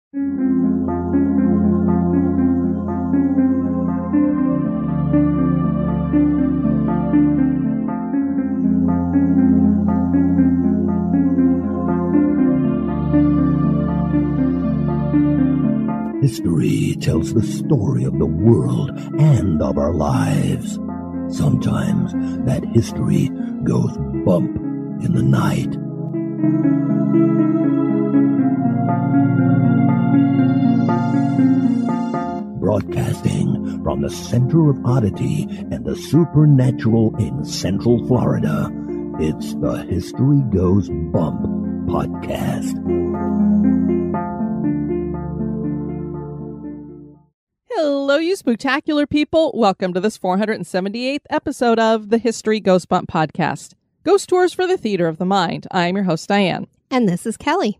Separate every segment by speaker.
Speaker 1: History tells the story of the world and of our lives. Sometimes that history goes bump in the night. Broadcasting from the center of oddity and the supernatural in Central Florida, it's the History Goes Bump podcast.
Speaker 2: Hello, you spooktacular people. Welcome to this 478th episode of the History Goes Bump podcast. Ghost tours for the theater of the mind. I'm your host, Diane.
Speaker 3: And this is Kelly.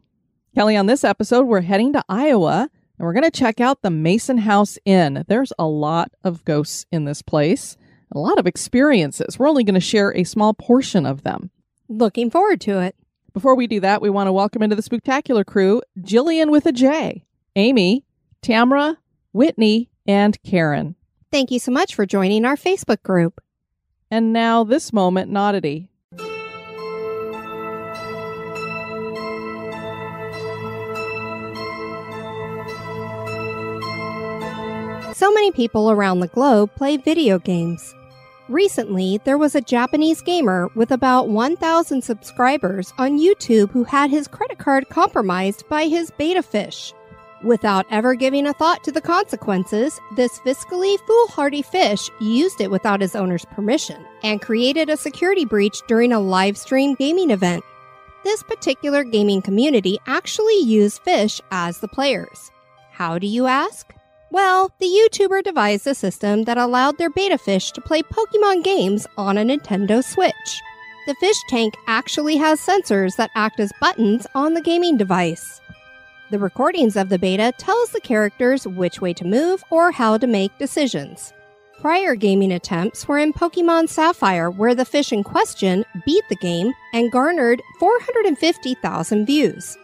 Speaker 2: Kelly, on this episode, we're heading to Iowa, and we're going to check out the Mason House Inn. There's a lot of ghosts in this place, a lot of experiences. We're only going to share a small portion of them.
Speaker 3: Looking forward to it.
Speaker 2: Before we do that, we want to welcome into the spooktacular crew, Jillian with a J, Amy, Tamara, Whitney, and Karen.
Speaker 3: Thank you so much for joining our Facebook group.
Speaker 2: And now this moment in Oddity.
Speaker 3: So many people around the globe play video games. Recently, there was a Japanese gamer with about 1,000 subscribers on YouTube who had his credit card compromised by his beta fish. Without ever giving a thought to the consequences, this fiscally foolhardy fish used it without his owner's permission and created a security breach during a live stream gaming event. This particular gaming community actually used fish as the players. How do you ask? Well, the YouTuber devised a system that allowed their beta fish to play Pokemon games on a Nintendo Switch. The fish tank actually has sensors that act as buttons on the gaming device. The recordings of the beta tells the characters which way to move or how to make decisions. Prior gaming attempts were in Pokemon Sapphire, where the fish in question beat the game and garnered 450,000 views.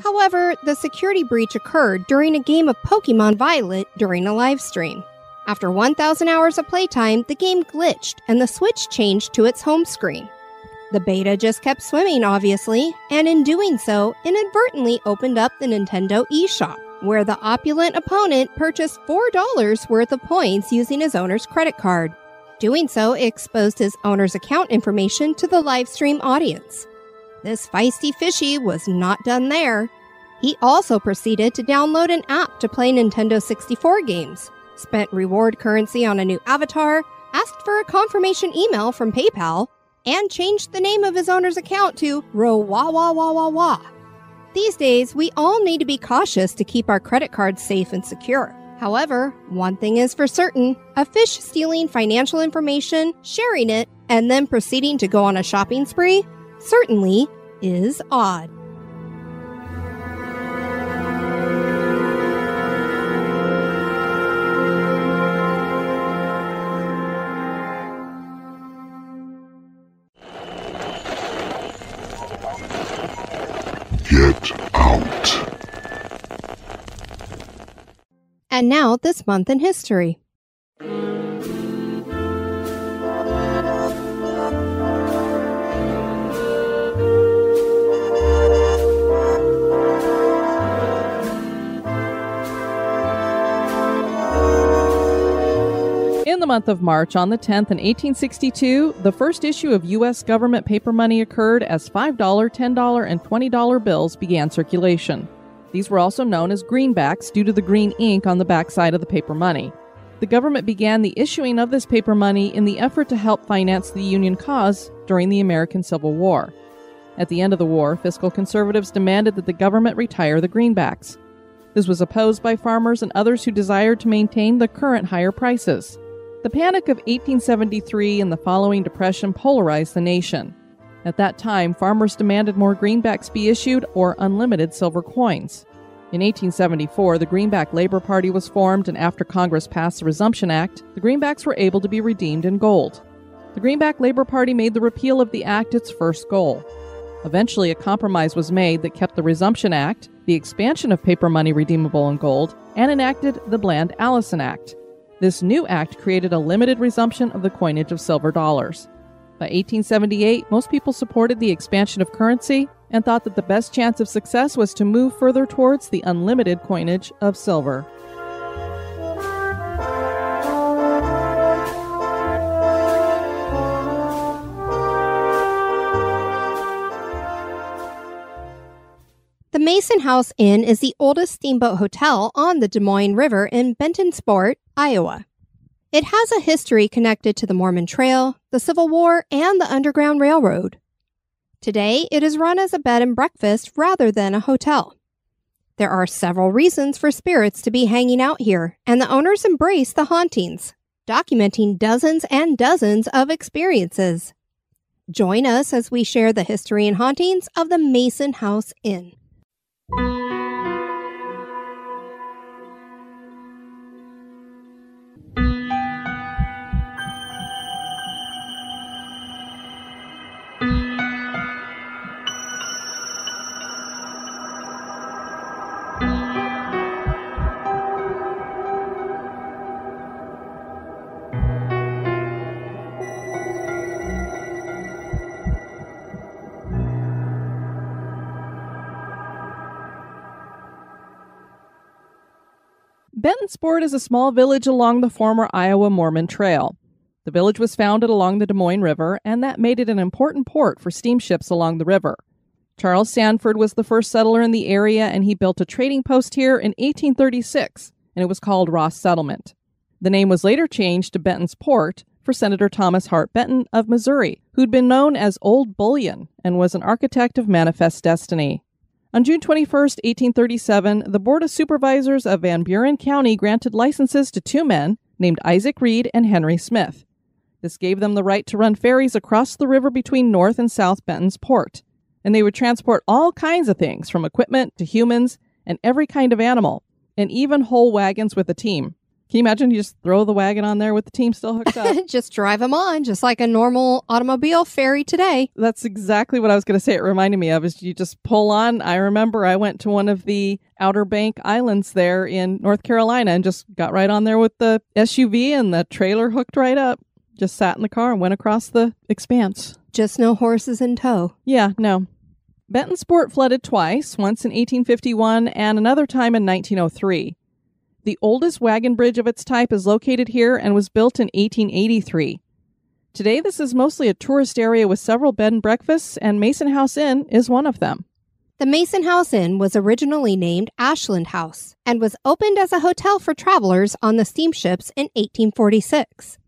Speaker 3: However, the security breach occurred during a game of Pokemon Violet during a live stream. After 1,000 hours of playtime, the game glitched and the Switch changed to its home screen. The beta just kept swimming, obviously, and in doing so, inadvertently opened up the Nintendo eShop, where the opulent opponent purchased $4 worth of points using his owner's credit card. Doing so exposed his owner's account information to the live stream audience. This feisty Fishy was not done there. He also proceeded to download an app to play Nintendo 64 games, spent reward currency on a new avatar, asked for a confirmation email from PayPal, and changed the name of his owner's account to Rowawawawawa. These days, we all need to be cautious to keep our credit cards safe and secure. However, one thing is for certain, a fish stealing financial information, sharing it, and then proceeding to go on a shopping spree certainly is odd.
Speaker 4: Get out.
Speaker 3: And now, this month in history.
Speaker 2: In the month of March, on the 10th in 1862, the first issue of U.S. government paper money occurred as $5, $10, and $20 bills began circulation. These were also known as Greenbacks due to the green ink on the backside of the paper money. The government began the issuing of this paper money in the effort to help finance the Union cause during the American Civil War. At the end of the war, fiscal conservatives demanded that the government retire the Greenbacks. This was opposed by farmers and others who desired to maintain the current higher prices. The Panic of 1873 and the following Depression polarized the nation. At that time, farmers demanded more greenbacks be issued or unlimited silver coins. In 1874, the Greenback Labor Party was formed, and after Congress passed the Resumption Act, the greenbacks were able to be redeemed in gold. The Greenback Labor Party made the repeal of the act its first goal. Eventually, a compromise was made that kept the Resumption Act, the expansion of paper money redeemable in gold, and enacted the Bland-Allison Act. This new act created a limited resumption of the coinage of silver dollars. By 1878, most people supported the expansion of currency and thought that the best chance of success was to move further towards the unlimited coinage of silver.
Speaker 3: The Mason House Inn is the oldest steamboat hotel on the Des Moines River in Bentonsport, Iowa. It has a history connected to the Mormon Trail, the Civil War, and the Underground Railroad. Today, it is run as a bed and breakfast rather than a hotel. There are several reasons for spirits to be hanging out here, and the owners embrace the hauntings, documenting dozens and dozens of experiences. Join us as we share the history and hauntings of the Mason House Inn.
Speaker 2: Bentonsport is a small village along the former Iowa Mormon Trail. The village was founded along the Des Moines River, and that made it an important port for steamships along the river. Charles Sanford was the first settler in the area, and he built a trading post here in 1836, and it was called Ross Settlement. The name was later changed to Bentonsport for Senator Thomas Hart Benton of Missouri, who'd been known as Old Bullion and was an architect of manifest destiny. On June 21, 1837, the Board of Supervisors of Van Buren County granted licenses to two men named Isaac Reed and Henry Smith. This gave them the right to run ferries across the river between North and South Bentonsport, and they would transport all kinds of things, from equipment to humans and every kind of animal, and even whole wagons with a team. Can you imagine you just throw the wagon on there with the team still hooked up?
Speaker 3: Just drive them on, just like a normal automobile ferry today.
Speaker 2: That's exactly what I was going to say. It reminded me of is you just pull on. I remember I went to one of the Outer Bank Islands there in North Carolina and just got right on there with the SUV and the trailer hooked right up. Just sat in the car and went across the expanse.
Speaker 3: Just no horses in tow.
Speaker 2: Yeah, no. Bentonsport flooded twice, once in 1851 and another time in 1903. The oldest wagon bridge of its type is located here and was built in 1883. Today, this is mostly a tourist area with several bed and breakfasts, and Mason House Inn is one of them.
Speaker 3: The Mason House Inn was originally named Ashland House and was opened as a hotel for travelers on the steamships in 1846.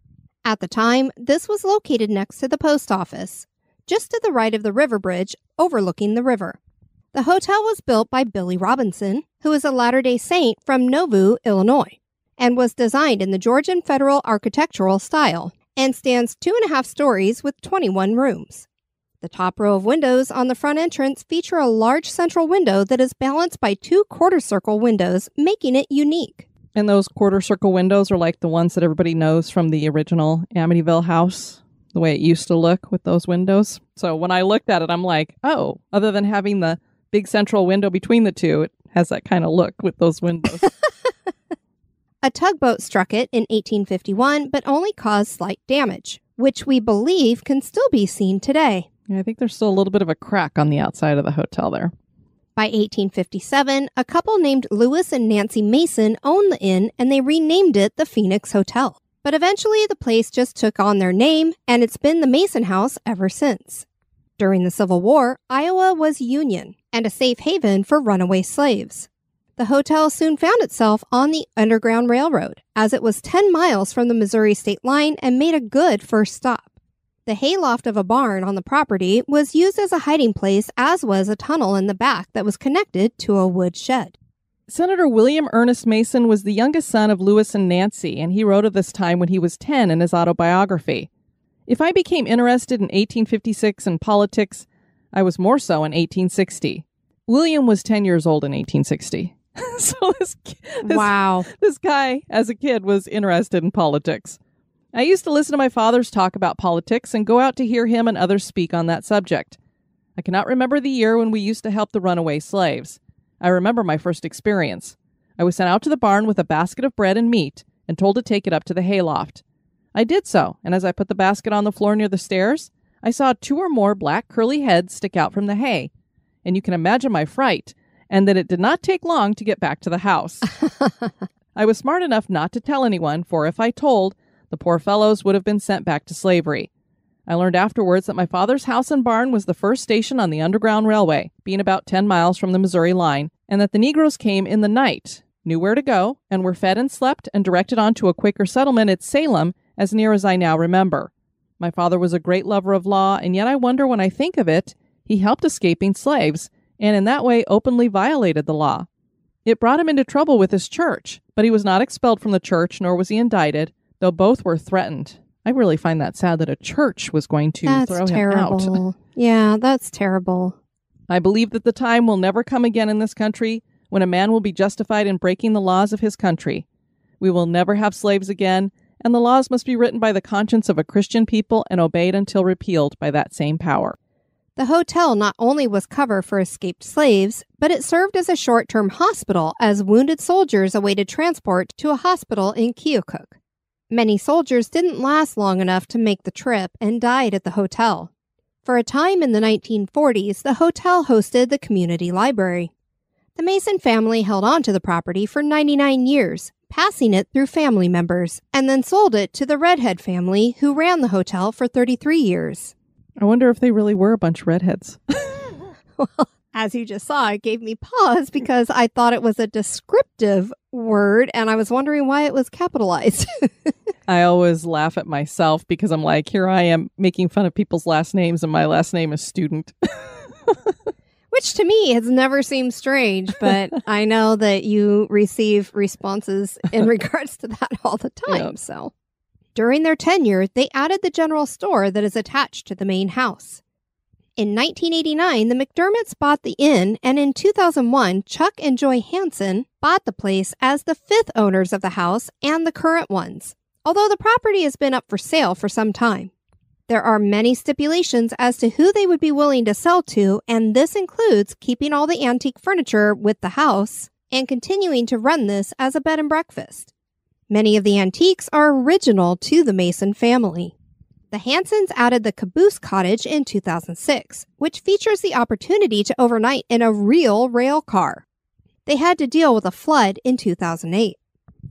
Speaker 3: At the time, this was located next to the post office, just to the right of the river bridge overlooking the river. The hotel was built by Billy Robinson, who is a Latter-day Saint from Nauvoo, Illinois, and was designed in the Georgian Federal architectural style and stands 2.5 stories with 21 rooms. The top row of windows on the front entrance feature a large central window that is balanced by 2 quarter-circle windows, making it unique.
Speaker 2: And those quarter-circle windows are like the ones that everybody knows from the original Amityville house, the way it used to look with those windows. So when I looked at it, I'm like, oh, other than having the big central window between the two, it has that kind of look with those windows.
Speaker 3: A tugboat struck it in 1851, but only caused slight damage, which we believe can still be seen today.
Speaker 2: Yeah, I think there's still a little bit of a crack on the outside of the hotel there.
Speaker 3: By 1857, a couple named Lewis and Nancy Mason owned the inn, and they renamed it the Phoenix Hotel. But eventually, the place just took on their name, and it's been the Mason House ever since. During the Civil War, Iowa was Union and a safe haven for runaway slaves. The hotel soon found itself on the Underground Railroad, as it was 10 miles from the Missouri state line and made a good first stop. The hayloft of a barn on the property was used as a hiding place, as was a tunnel in the back that was connected to a wood shed.
Speaker 2: Senator William Ernest Mason was the youngest son of Lewis and Nancy, and he wrote of this time when he was 10 in his autobiography. If I became interested in 1856 in politics, I was more so in 1860. William was 10 years old in 1860. So this guy, as a kid, was interested in politics. I used to listen to my father's talk about politics and go out to hear him and others speak on that subject. I cannot remember the year when we used to help the runaway slaves. I remember my first experience. I was sent out to the barn with a basket of bread and meat and told to take it up to the hayloft. I did so, and as I put the basket on the floor near the stairs, I saw 2 or more black curly heads stick out from the hay. And you can imagine my fright, and that it did not take long to get back to the house. I was smart enough not to tell anyone, for if I told, the poor fellows would have been sent back to slavery. I learned afterwards that my father's house and barn was the first station on the Underground Railway, being about 10 miles from the Missouri line, and that the Negroes came in the night, knew where to go, and were fed and slept and directed on to a Quaker settlement at Salem, as near as I now remember. My father was a great lover of law, and yet I wonder when I think of it, he helped escaping slaves, and in that way openly violated the law. It brought him into trouble with his church, but he was not expelled from the church, nor was he indicted, though both were threatened. I really find that sad that a church was going to throw him out.
Speaker 3: Yeah, that's terrible.
Speaker 2: I believe that the time will never come again in this country when a man will be justified in breaking the laws of his country. We will never have slaves again, and the laws must be written by the conscience of a Christian people and obeyed until repealed by that same power.
Speaker 3: The hotel not only was cover for escaped slaves, but it served as a short-term hospital as wounded soldiers awaited transport to a hospital in Keokuk. Many soldiers didn't last long enough to make the trip and died at the hotel. For a time in the 1940s, the hotel hosted the community library. The Mason family held on to the property for 99 years, passing it through family members, and then sold it to the Redhead family, who ran the hotel for 33 years.
Speaker 2: I wonder if they really were a bunch of redheads.
Speaker 3: Well, as you just saw, it gave me pause because I thought it was a descriptive word, and I was wondering why it was capitalized.
Speaker 2: I always laugh at myself because I'm like, here I am making fun of people's last names, and my last name is Student.
Speaker 3: Which to me has never seemed strange, but I know that you receive responses in regards to that all the time.
Speaker 2: Yep.
Speaker 3: So, during their tenure, they added the general store that is attached to the main house. In 1989, the McDermotts bought the inn, and in 2001, Chuck and Joy Hansen bought the place as the 5th owners of the house and the current ones, although the property has been up for sale for some time. There are many stipulations as to who they would be willing to sell to, and this includes keeping all the antique furniture with the house and continuing to run this as a bed and breakfast. Many of the antiques are original to the Mason family. The Hansens added the Caboose Cottage in 2006, which features the opportunity to overnight in a real rail car. They had to deal with a flood in 2008.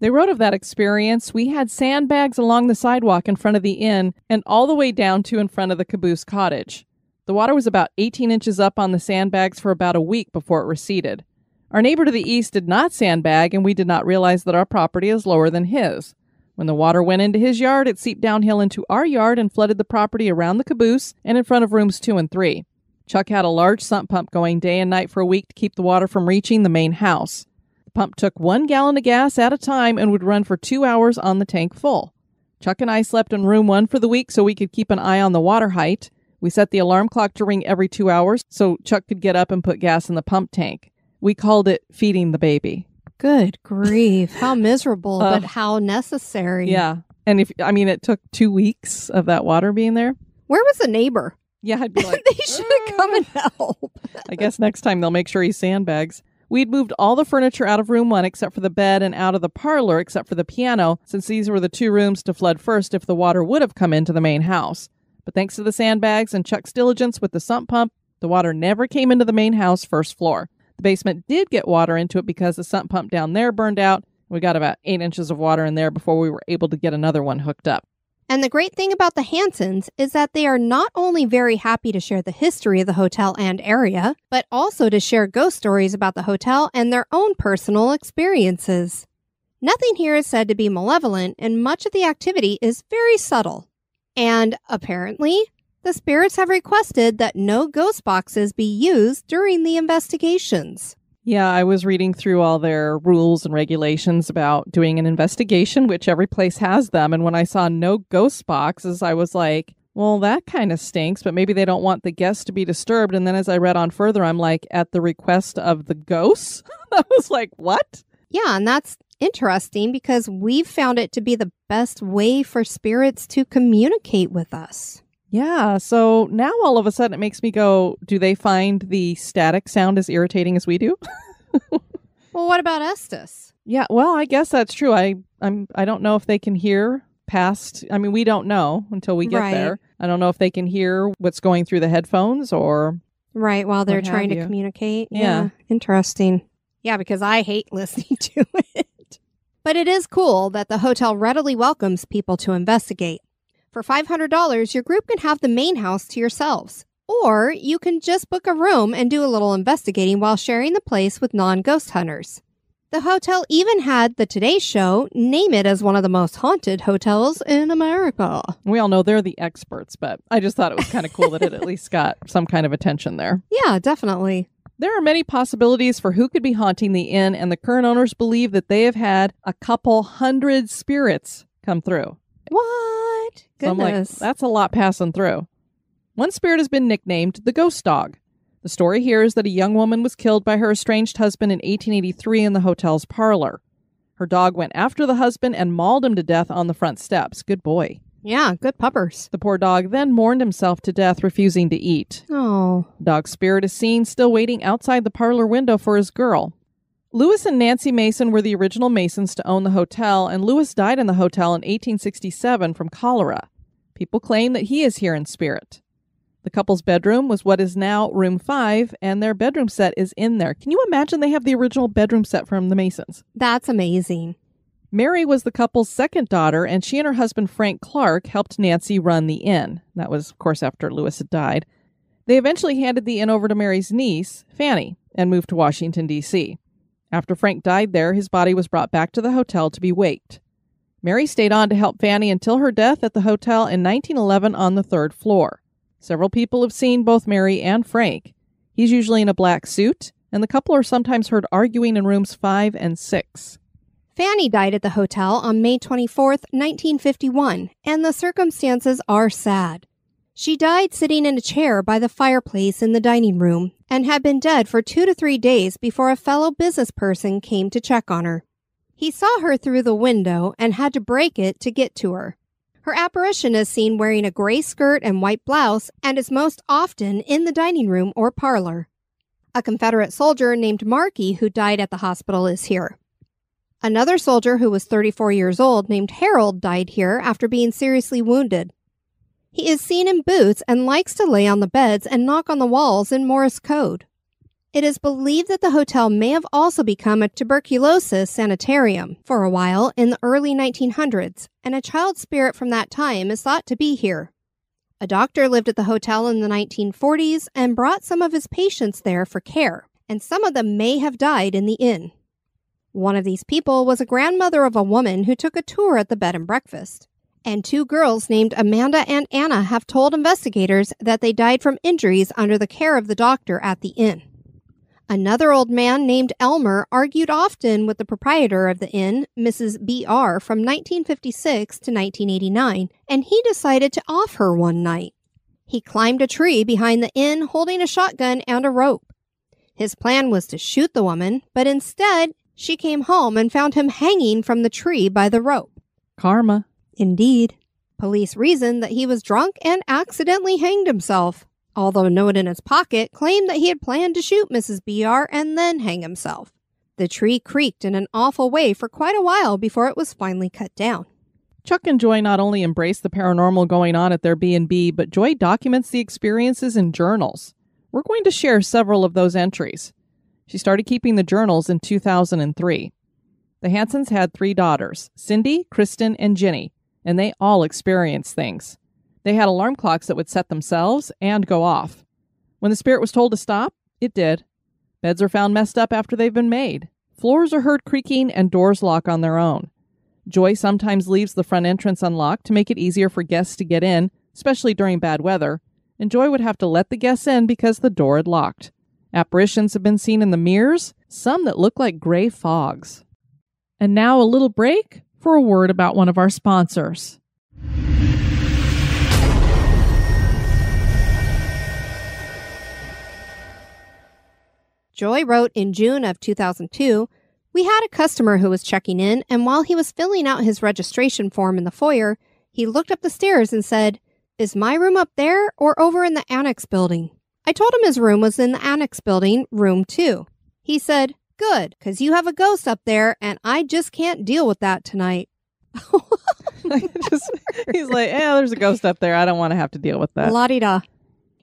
Speaker 2: They wrote of that experience. We had sandbags along the sidewalk in front of the inn and all the way down to in front of the Caboose Cottage. The water was about 18 inches up on the sandbags for about a week before it receded. Our neighbor to the east did not sandbag, and we did not realize that our property is lower than his. When the water went into his yard, it seeped downhill into our yard and flooded the property around the caboose and in front of rooms 2 and 3. Chuck had a large sump pump going day and night for a week to keep the water from reaching the main house. The pump took 1 gallon of gas at a time and would run for 2 hours on the tank full. Chuck and I slept in room 1 for the week so we could keep an eye on the water height. We set the alarm clock to ring every 2 hours so Chuck could get up and put gas in the pump tank. We called it feeding the baby.
Speaker 3: Good grief. How miserable, but how necessary.
Speaker 2: Yeah. And it took 2 weeks of that water being there.
Speaker 3: Where was the neighbor?
Speaker 2: Yeah, I'd be like,
Speaker 3: they should have come and help.
Speaker 2: I guess next time they'll make sure he sandbags. We'd moved all the furniture out of room 1 except for the bed and out of the parlor except for the piano, since these were the 2 rooms to flood first if the water would have come into the main house. But thanks to the sandbags and Chuck's diligence with the sump pump, the water never came into the main house first floor. The basement did get water into it because the sump pump down there burned out. We got about 8 inches of water in there before we were able to get another one hooked up.
Speaker 3: And the great thing about the Hansens is that they are not only very happy to share the history of the hotel and area, but also to share ghost stories about the hotel and their own personal experiences. Nothing here is said to be malevolent, and much of the activity is very subtle. And apparently, the spirits have requested that no ghost boxes be used during the investigations.
Speaker 2: Yeah, I was reading through all their rules and regulations about doing an investigation, which every place has them. And when I saw no ghost boxes, I was like, well, that kind of stinks, but maybe they don't want the guests to be disturbed. And then as I read on further, I'm like, at the request of the ghosts? I was like, what?
Speaker 3: Yeah, and that's interesting because we've found it to be the best way for spirits to communicate with us.
Speaker 2: Yeah, so now all of a sudden it makes me go, do they find the static sound as irritating as we do?
Speaker 3: Well, what about Estes?
Speaker 2: Yeah, well, I guess that's true. I don't know if they can hear past. I mean, we don't know until we get there. I don't know if they can hear what's going through the headphones or
Speaker 3: right while they're trying to communicate.
Speaker 2: Yeah.
Speaker 3: Interesting. Yeah, because I hate listening to it. But it is cool that the hotel readily welcomes people to investigate. For $500, your group can have the main house to yourselves. Or you can just book a room and do a little investigating while sharing the place with non-ghost hunters. The hotel even had the Today Show name it as one of the most haunted hotels in America.
Speaker 2: We all know they're the experts, but I just thought it was kind of cool that it at least got some kind of attention there.
Speaker 3: Yeah, definitely.
Speaker 2: There are many possibilities for who could be haunting the inn, and the current owners believe that they have had a couple hundred spirits come through.
Speaker 3: What? Goodness.
Speaker 2: So I'm like, that's a lot passing through. One spirit has been nicknamed the Ghost Dog. The story here is that a young woman was killed by her estranged husband in 1883 in the hotel's parlor. Her dog went after the husband and mauled him to death on the front steps. Good boy.
Speaker 3: Yeah, good puppers.
Speaker 2: The poor dog then mourned himself to death, refusing to eat.
Speaker 3: Oh.
Speaker 2: Dog's spirit is seen still waiting outside the parlor window for his girl. Lewis and Nancy Mason were the original Masons to own the hotel, and Lewis died in the hotel in 1867 from cholera. People claim that he is here in spirit. The couple's bedroom was what is now room 5, and their bedroom set is in there. Can you imagine they have the original bedroom set from the Masons?
Speaker 3: That's amazing.
Speaker 2: Mary was the couple's second daughter, and she and her husband Frank Clark helped Nancy run the inn. That was, of course, after Lewis had died. They eventually handed the inn over to Mary's niece, Fanny, and moved to Washington, D.C. After Frank died there, his body was brought back to the hotel to be waked. Mary stayed on to help Fanny until her death at the hotel in 1911 on the 3rd floor. Several people have seen both Mary and Frank. He's usually in a black suit, and the couple are sometimes heard arguing in rooms 5 and 6.
Speaker 3: Fanny died at the hotel on May 24th, 1951, and the circumstances are sad. She died sitting in a chair by the fireplace in the dining room and had been dead for 2 to 3 days before a fellow business person came to check on her. He saw her through the window and had to break it to get to her. Her apparition is seen wearing a gray skirt and white blouse and is most often in the dining room or parlor. A Confederate soldier named Markey who died at the hospital is here. Another soldier who was 34 years old named Harold died here after being seriously wounded. He is seen in boots and likes to lay on the beds and knock on the walls in Morse code. It is believed that the hotel may have also become a tuberculosis sanitarium for a while in the early 1900s, and a child spirit from that time is thought to be here. A doctor lived at the hotel in the 1940s and brought some of his patients there for care, and some of them may have died in the inn. One of these people was a grandmother of a woman who took a tour at the bed and breakfast. And 2 girls named Amanda and Anna have told investigators that they died from injuries under the care of the doctor at the inn. Another old man named Elmer argued often with the proprietor of the inn, Mrs. B.R., from 1956 to 1989, and he decided to off her one night. He climbed a tree behind the inn holding a shotgun and a rope. His plan was to shoot the woman, but instead, she came home and found him hanging from the tree by the rope.
Speaker 2: Karma.
Speaker 3: Indeed. Police reasoned that he was drunk and accidentally hanged himself, although a note in his pocket claimed that he had planned to shoot Mrs. B.R. and then hang himself. The tree creaked in an awful way for quite a while before it was finally cut down.
Speaker 2: Chuck and Joy not only embrace the paranormal going on at their B&B, but Joy documents the experiences in journals. We're going to share several of those entries. She started keeping the journals in 2003. The Hansons had 3 daughters, Cindy, Kristen, and Ginny, and they all experienced things. They had alarm clocks that would set themselves and go off. When the spirit was told to stop, it did. Beds are found messed up after they've been made. Floors are heard creaking and doors lock on their own. Joy sometimes leaves the front entrance unlocked to make it easier for guests to get in, especially during bad weather, and Joy would have to let the guests in because the door had locked. Apparitions have been seen in the mirrors, some that look like gray fogs. And now a little break for a word about one of our sponsors.
Speaker 3: Joy wrote in June of 2002, "We had a customer who was checking in, and while he was filling out his registration form in the foyer, he looked up the stairs and said, Is my room up there or over in the annex building? I told him his room was in the annex building, room 2. He said, good, 'cause you have a ghost up there and I just can't deal with that tonight.
Speaker 2: He's like, there's a ghost up there. I don't want to have to deal with that.
Speaker 3: La-di-da.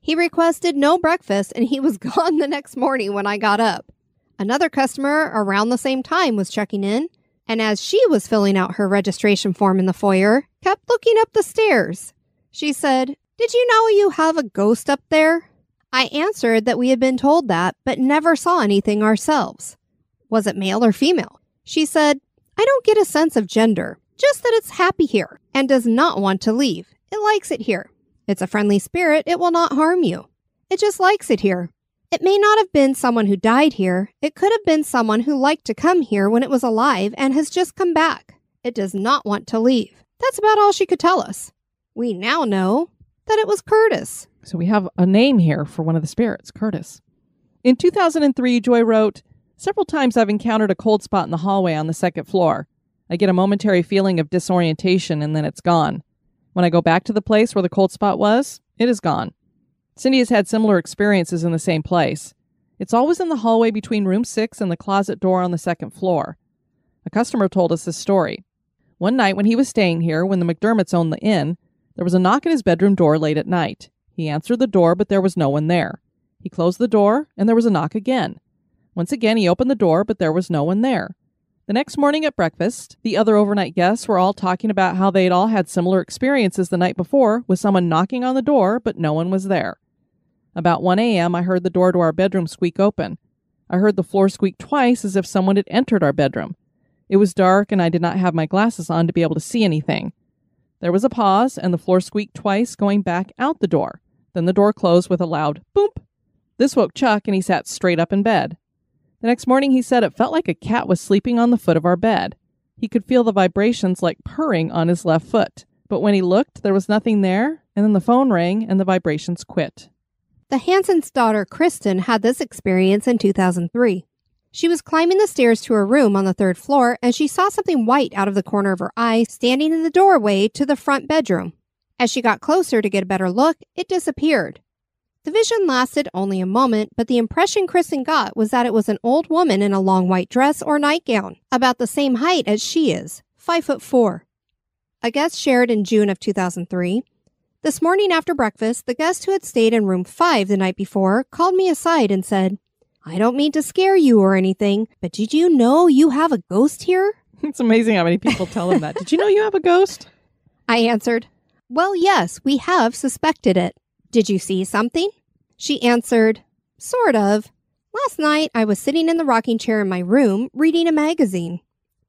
Speaker 3: He requested no breakfast and he was gone the next morning when I got up. Another customer around the same time was checking in, and as she was filling out her registration form in the foyer, kept looking up the stairs. She said, did you know you have a ghost up there? I answered that we had been told that, but never saw anything ourselves. Was it male or female? She said, I don't get a sense of gender, just that it's happy here and does not want to leave. It likes it here. It's a friendly spirit. It will not harm you. It just likes it here. It may not have been someone who died here. It could have been someone who liked to come here when it was alive and has just come back. It does not want to leave. That's about all she could tell us. We now know that it was Curtis.
Speaker 2: So we have a name here for one of the spirits, Curtis. In 2003, Joy wrote, several times I've encountered a cold spot in the hallway on the second floor. I get a momentary feeling of disorientation and then it's gone. When I go back to the place where the cold spot was, it is gone. Cindy has had similar experiences in the same place. It's always in the hallway between room 6 and the closet door on the second floor. A customer told us this story. One night when he was staying here, when the McDermotts owned the inn, there was a knock at his bedroom door late at night. He answered the door, but there was no one there. He closed the door, and there was a knock again. Once again, he opened the door, but there was no one there. The next morning at breakfast, the other overnight guests were all talking about how they'd all had similar experiences the night before with someone knocking on the door, but no one was there. About 1 a.m., I heard the door to our bedroom squeak open. I heard the floor squeak twice as if someone had entered our bedroom. It was dark, and I did not have my glasses on to be able to see anything. There was a pause, and the floor squeaked twice, going back out the door. Then the door closed with a loud boop. This woke Chuck, and he sat straight up in bed. The next morning, he said it felt like a cat was sleeping on the foot of our bed. He could feel the vibrations like purring on his left foot. But when he looked, there was nothing there, and then the phone rang, and the vibrations quit.
Speaker 3: The Hansen's daughter, Kristen, had this experience in 2003. She was climbing the stairs to her room on the 3rd floor, and she saw something white out of the corner of her eye standing in the doorway to the front bedroom. As she got closer to get a better look, it disappeared. The vision lasted only a moment, but the impression Kristen got was that it was an old woman in a long white dress or nightgown, about the same height as she is, 5'4". A guest shared in June of 2003. This morning after breakfast, the guest who had stayed in room 5 the night before called me aside and said, I don't mean to scare you or anything, but did you know you have a ghost here?
Speaker 2: It's amazing how many people tell him that. Did you know you have a ghost?
Speaker 3: I answered, well, yes, we have suspected it. Did you see something? She answered, sort of. Last night, I was sitting in the rocking chair in my room reading a magazine.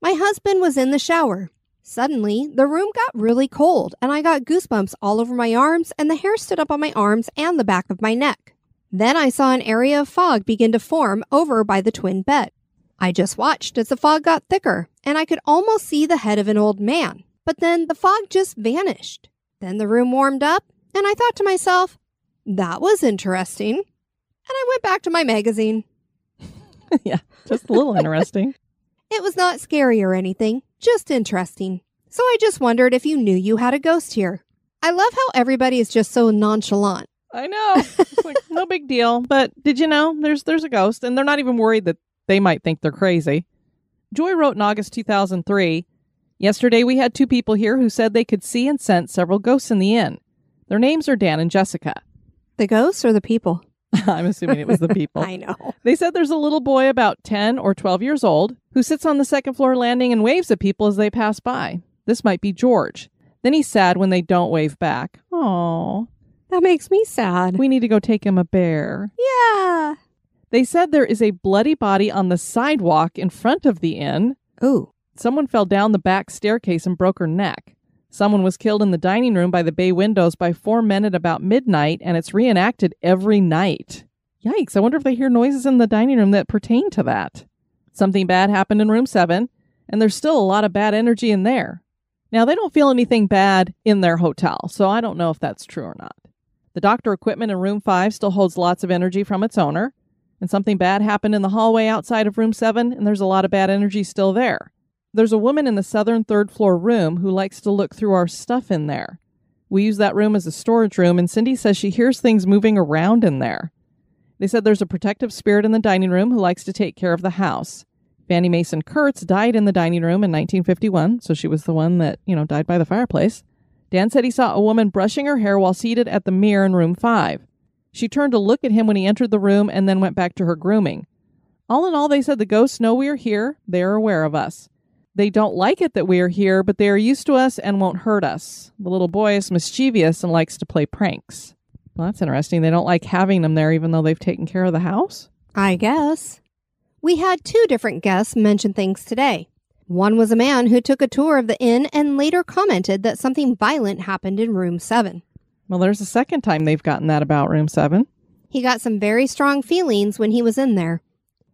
Speaker 3: My husband was in the shower. Suddenly, the room got really cold, and I got goosebumps all over my arms, and the hair stood up on my arms and the back of my neck. Then I saw an area of fog begin to form over by the twin bed. I just watched as the fog got thicker, and I could almost see the head of an old man. But then the fog just vanished. Then the room warmed up, and I thought to myself, that was interesting. And I went back to my magazine.
Speaker 2: Yeah, just a little interesting.
Speaker 3: It was not scary or anything, just interesting. So I just wondered if you knew you had a ghost here. I love how everybody is just so nonchalant.
Speaker 2: I know. It's like, no big deal. But did you know there's a ghost, and they're not even worried that they might think they're crazy. Joy wrote in August 2003, yesterday we had 2 people here who said they could see and sense several ghosts in the inn. Their names are Dan and Jessica.
Speaker 3: The ghosts or the people?
Speaker 2: I'm assuming it was the people.
Speaker 3: I know.
Speaker 2: They said there's a little boy about 10 or 12 years old who sits on the second floor landing and waves at people as they pass by. This might be George. Then he's sad when they don't wave back. Aww.
Speaker 3: That makes me sad.
Speaker 2: We need to go take him a bear.
Speaker 3: Yeah.
Speaker 2: They said there is a bloody body on the sidewalk in front of the inn.
Speaker 3: Ooh.
Speaker 2: Someone fell down the back staircase and broke her neck. Someone was killed in the dining room by the bay windows by 4 men at about midnight, and it's reenacted every night. Yikes, I wonder if they hear noises in the dining room that pertain to that. Something bad happened in room 7, and there's still a lot of bad energy in there. Now, they don't feel anything bad in their hotel, so I don't know if that's true or not. The doctor equipment in room 5 still holds lots of energy from its owner, and something bad happened in the hallway outside of room 7, and there's a lot of bad energy still there. There's a woman in the southern 3rd floor room who likes to look through our stuff in there. We use that room as a storage room, and Cindy says she hears things moving around in there. They said there's a protective spirit in the dining room who likes to take care of the house. Fannie Mason Kurtz died in the dining room in 1951, so she was the one that, died by the fireplace. Dan said he saw a woman brushing her hair while seated at the mirror in room 5. She turned to look at him when he entered the room and then went back to her grooming. All in all, they said the ghosts know we are here. They are aware of us. They don't like it that we are here, but they are used to us and won't hurt us. The little boy is mischievous and likes to play pranks. Well, that's interesting. They don't like having them there even though they've taken care of the house?
Speaker 3: I guess. We had 2 different guests mention things today. One was a man who took a tour of the inn and later commented that something violent happened in room 7.
Speaker 2: Well, there's a second time they've gotten that about room 7.
Speaker 3: He got some very strong feelings when he was in there.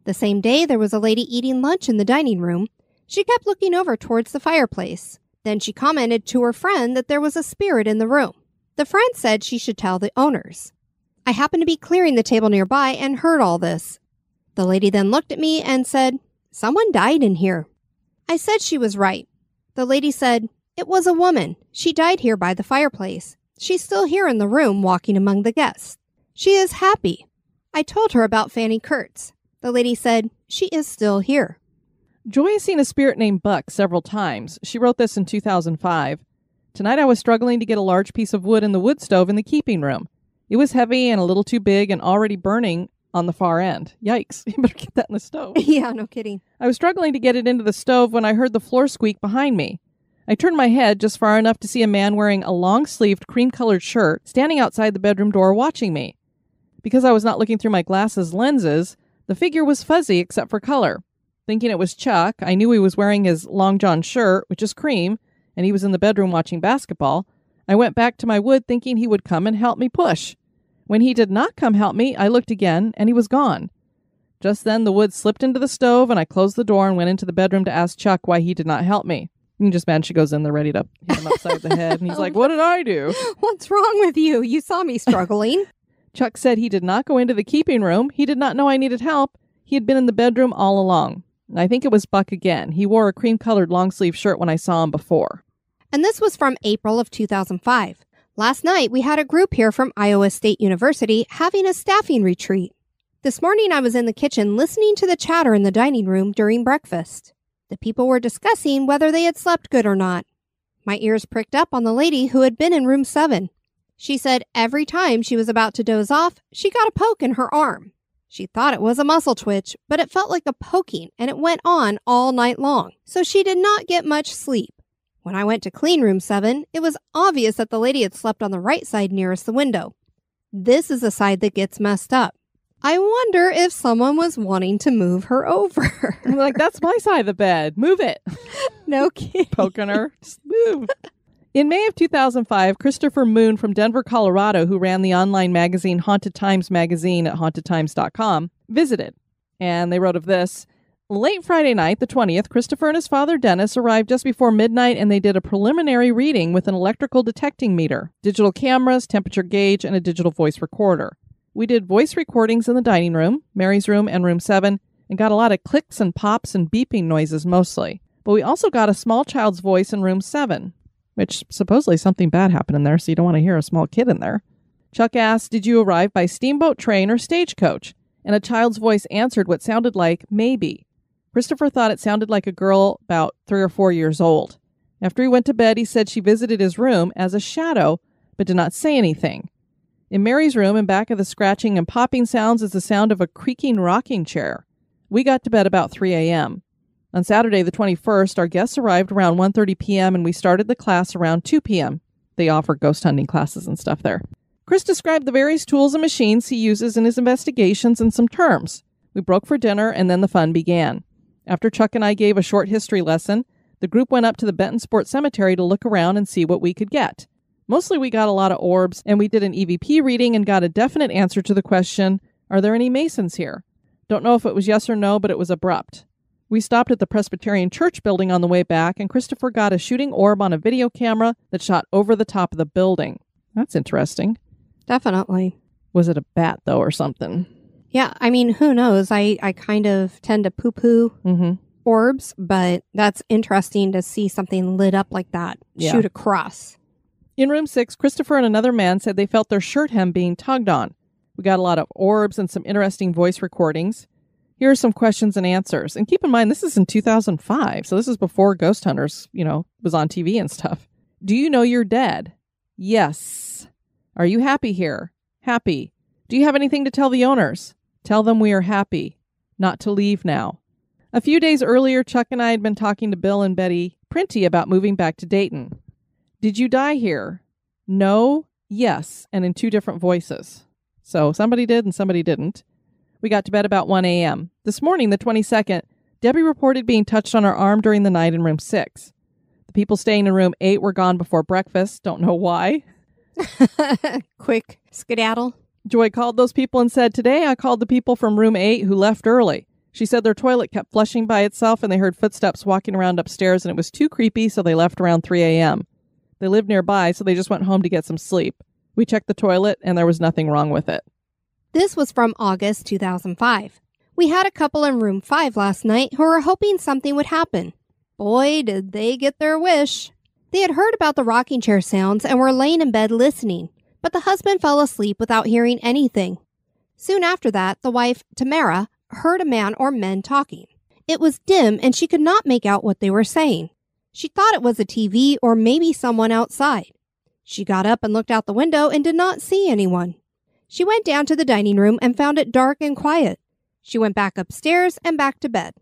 Speaker 3: The same day, there was a lady eating lunch in the dining room. She kept looking over towards the fireplace. Then she commented to her friend that there was a spirit in the room. The friend said she should tell the owners. I happened to be clearing the table nearby and heard all this. The lady then looked at me and said, "Someone died in here." I said she was right. The lady said, "It was a woman. She died here by the fireplace. She's still here in the room walking among the guests. She is happy." I told her about Fanny Kurtz. The lady said, "She is still here."
Speaker 2: Joy has seen a spirit named Buck several times. She wrote this in 2005. Tonight I was struggling to get a large piece of wood in the wood stove in the keeping room. It was heavy and a little too big and already burning on the far end. Yikes, you better get that in the stove.
Speaker 3: Yeah, no kidding.
Speaker 2: I was struggling to get it into the stove when I heard the floor squeak behind me. I turned my head just far enough to see a man wearing a long-sleeved cream-colored shirt standing outside the bedroom door watching me. Because I was not looking through my glasses lenses, the figure was fuzzy except for color. Thinking it was Chuck, I knew he was wearing his long john shirt, which is cream, and he was in the bedroom watching basketball. I went back to my wood thinking he would come and help me push. When he did not come help me, I looked again, and he was gone. Just then, the wood slipped into the stove, and I closed the door and went into the bedroom to ask Chuck why he did not help me. You can just imagine she goes in there ready to hit him upside the head, and he's like, "What did I do?"
Speaker 3: What's wrong with you? You saw me struggling.
Speaker 2: Chuck said he did not go into the keeping room. He did not know I needed help. He had been in the bedroom all along. I think it was Buck again. He wore a cream-colored long-sleeve shirt when I saw him before.
Speaker 3: And this was from April of 2005. Last night, we had a group here from Iowa State University having a staffing retreat. This morning, I was in the kitchen listening to the chatter in the dining room during breakfast. The people were discussing whether they had slept good or not. My ears pricked up on the lady who had been in room 7. She said every time she was about to doze off, she got a poke in her arm. She thought it was a muscle twitch, but it felt like a poking, and it went on all night long, so she did not get much sleep. When I went to clean room 7, it was obvious that the lady had slept on the right side nearest the window. This is the side that gets messed up. I wonder if someone was wanting to move her over.
Speaker 2: I'm like, that's my side of the bed. Move it.
Speaker 3: No kidding.
Speaker 2: Poking her. Just move. In May of 2005, Christopher Moon from Denver, Colorado, who ran the online magazine Haunted Times Magazine at hauntedtimes.com, visited. And they wrote of this. Late Friday night, the 20th, Christopher and his father, Dennis, arrived just before midnight, and they did a preliminary reading with an electrical detecting meter, digital cameras, temperature gauge, and a digital voice recorder. We did voice recordings in the dining room, Mary's room, and room 7, and got a lot of clicks and pops and beeping noises mostly. But we also got a small child's voice in room 7. Which supposedly something bad happened in there, so you don't want to hear a small kid in there. Chuck asked, "Did you arrive by steamboat, train, or stagecoach?" And a child's voice answered what sounded like maybe. Christopher thought it sounded like a girl about 3 or 4 years old. After he went to bed, he said she visited his room as a shadow, but did not say anything. In Mary's room, in back of the scratching and popping sounds, is the sound of a creaking rocking chair. We got to bed about 3 a.m. On Saturday, the 21st, our guests arrived around 1:30 p.m. and we started the class around 2 p.m. They offer ghost hunting classes and stuff there. Chris described the various tools and machines he uses in his investigations and some terms. We broke for dinner and then the fun began. After Chuck and I gave a short history lesson, the group went up to the Bentonsport cemetery to look around and see what we could get. Mostly we got a lot of orbs, and we did an EVP reading and got a definite answer to the question, "Are there any Masons here?" Don't know if it was yes or no, but it was abrupt. We stopped at the Presbyterian Church building on the way back, and Christopher got a shooting orb on a video camera that shot over the top of the building. That's interesting.
Speaker 3: Definitely.
Speaker 2: Was it a bat, though, or something?
Speaker 3: Yeah, I mean, who knows? I kind of tend to poo-poo orbs, but that's interesting to see something lit up like that.
Speaker 2: Yeah.
Speaker 3: Shoot across.
Speaker 2: In room 6, Christopher and another man said they felt their shirt hem being tugged on. We got a lot of orbs and some interesting voice recordings. Here are some questions and answers. And keep in mind, this is in 2005, so this is before Ghost Hunters, was on TV and stuff. Do you know you're dead? Yes. Are you happy here? Happy. Do you have anything to tell the owners? Tell them we are happy. Not to leave now. A few days earlier, Chuck and I had been talking to Bill and Betty Printy about moving back to Dayton. Did you die here? No, yes, and in 2 different voices. So somebody did and somebody didn't. We got to bed about 1 a.m. This morning, the 22nd, Debbie reported being touched on her arm during the night in room 6. The people staying in room 8 were gone before breakfast. Don't know why.
Speaker 3: Quick skedaddle.
Speaker 2: Joy called those people and said, today I called the people from room 8 who left early. She said their toilet kept flushing by itself and they heard footsteps walking around upstairs and it was too creepy, so they left around 3 a.m. They lived nearby, so they just went home to get some sleep. We checked the toilet and there was nothing wrong with it.
Speaker 3: This was from August 2005. We had a couple in room 5 last night who were hoping something would happen. Boy, did they get their wish. They had heard about the rocking chair sounds and were laying in bed listening, but the husband fell asleep without hearing anything. Soon after that, the wife, Tamara, heard a man or men talking. It was dim and she could not make out what they were saying. She thought it was a TV or maybe someone outside. She got up and looked out the window and did not see anyone. She went down to the dining room and found it dark and quiet. She went back upstairs and back to bed.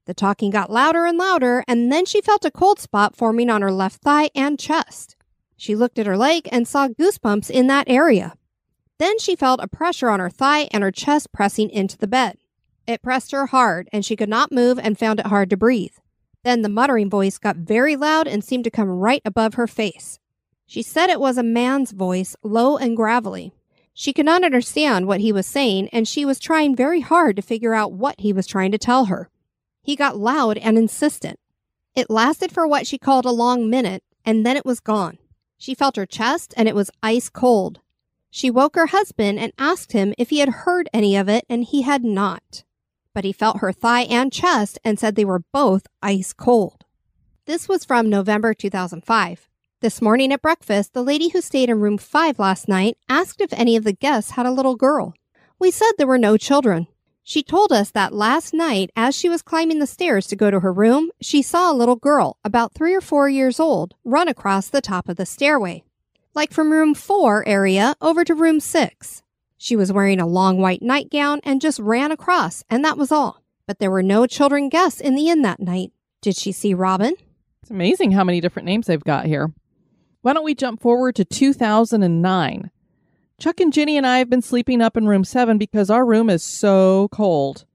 Speaker 3: The talking got louder and louder, and then she felt a cold spot forming on her left thigh and chest. She looked at her leg and saw goosebumps in that area. Then she felt a pressure on her thigh and her chest pressing into the bed. It pressed her hard, and she could not move and found it hard to breathe. Then the muttering voice got very loud and seemed to come right above her face. She said it was a man's voice, low and gravelly. She could not understand what he was saying, and she was trying very hard to figure out what he was trying to tell her. He got loud and insistent. It lasted for what she called a long minute, and then it was gone. She felt her chest, and it was ice cold. She woke her husband and asked him if he had heard any of it, and he had not. But he felt her thigh and chest and said they were both ice cold. This was from November 2005. This morning at breakfast, the lady who stayed in room 5 last night asked if any of the guests had a little girl. We said there were no children. She told us that last night, as she was climbing the stairs to go to her room, she saw a little girl, about 3 or 4 years old, run across the top of the stairway, like from room 4 area over to room 6. She was wearing a long white nightgown and just ran across, and that was all. But there were no children guests in the inn that night. Did she see Robin?
Speaker 2: It's amazing how many different names they've got here. Why don't we jump forward to 2009? Chuck and Ginny and I have been sleeping up in room 7 because our room is so cold.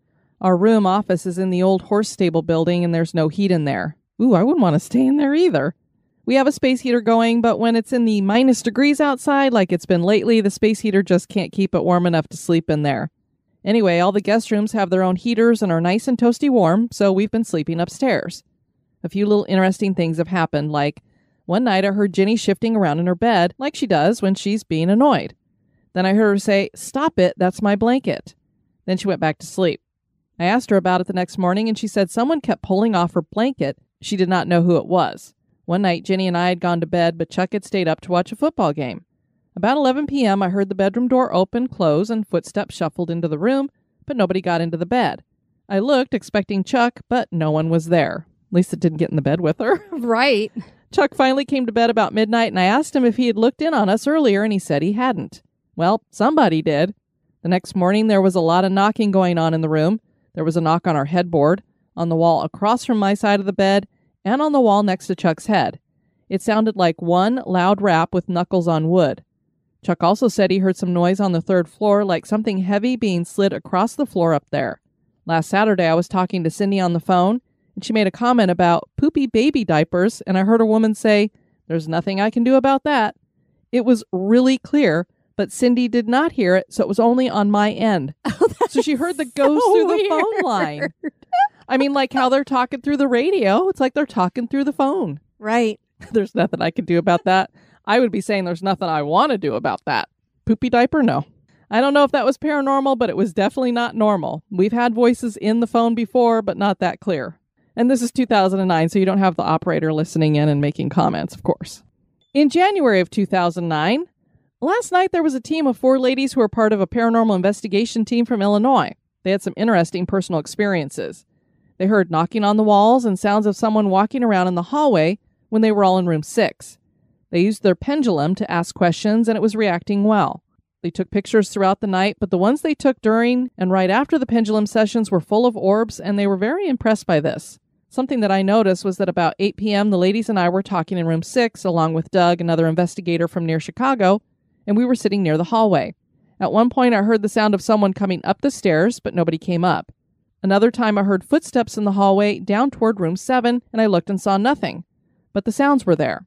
Speaker 2: Our room office is in the old horse stable building and there's no heat in there. Ooh, I wouldn't want to stay in there either. We have a space heater going, but when it's in the minus degrees outside, like it's been lately, the space heater just can't keep it warm enough to sleep in there. Anyway, all the guest rooms have their own heaters and are nice and toasty warm, so we've been sleeping upstairs. A few little interesting things have happened, like one night I heard Ginny shifting around in her bed, like she does when she's being annoyed. Then I heard her say, "Stop it, that's my blanket." Then she went back to sleep. I asked her about it the next morning, and she said someone kept pulling off her blanket. She did not know who it was. One night, Ginny and I had gone to bed, but Chuck had stayed up to watch a football game. About 11 p.m., I heard the bedroom door open, close, and footsteps shuffled into the room, but nobody got into the bed. I looked, expecting Chuck, but no one was there. At least it didn't get in the bed with her.
Speaker 3: Right.
Speaker 2: Chuck finally came to bed about midnight, and I asked him if he had looked in on us earlier, and he said he hadn't. Well, somebody did. The next morning, there was a lot of knocking going on in the room. There was a knock on our headboard, on the wall across from my side of the bed, and on the wall next to Chuck's head. It sounded like one loud rap with knuckles on wood. Chuck also said he heard some noise on the 3rd floor, like something heavy being slid across the floor up there. Last Saturday, I was talking to Cindy on the phone, and she made a comment about poopy baby diapers, and I heard a woman say, "There's nothing I can do about that." It was really clear, but Cindy did not hear it, so it was only on my end. So she heard the ghost through the phone line. I mean, like how they're talking through the radio. It's like they're talking through the phone.
Speaker 3: Right.
Speaker 2: There's nothing I can do about that. I would be saying there's nothing I want to do about that. Poopy diaper? No. I don't know if that was paranormal, but it was definitely not normal. We've had voices in the phone before, but not that clear. And this is 2009, so you don't have the operator listening in and making comments, of course. In January of 2009, last night there was a team of 4 ladies who were part of a paranormal investigation team from Illinois. They had some interesting personal experiences. They heard knocking on the walls and sounds of someone walking around in the hallway when they were all in room 6. They used their pendulum to ask questions, and it was reacting well. They took pictures throughout the night, but the ones they took during and right after the pendulum sessions were full of orbs, and they were very impressed by this. Something that I noticed was that about 8 p.m., the ladies and I were talking in room 6, along with Doug, another investigator from near Chicago, and we were sitting near the hallway. At one point, I heard the sound of someone coming up the stairs, but nobody came up. Another time, I heard footsteps in the hallway down toward room 7, and I looked and saw nothing. But the sounds were there.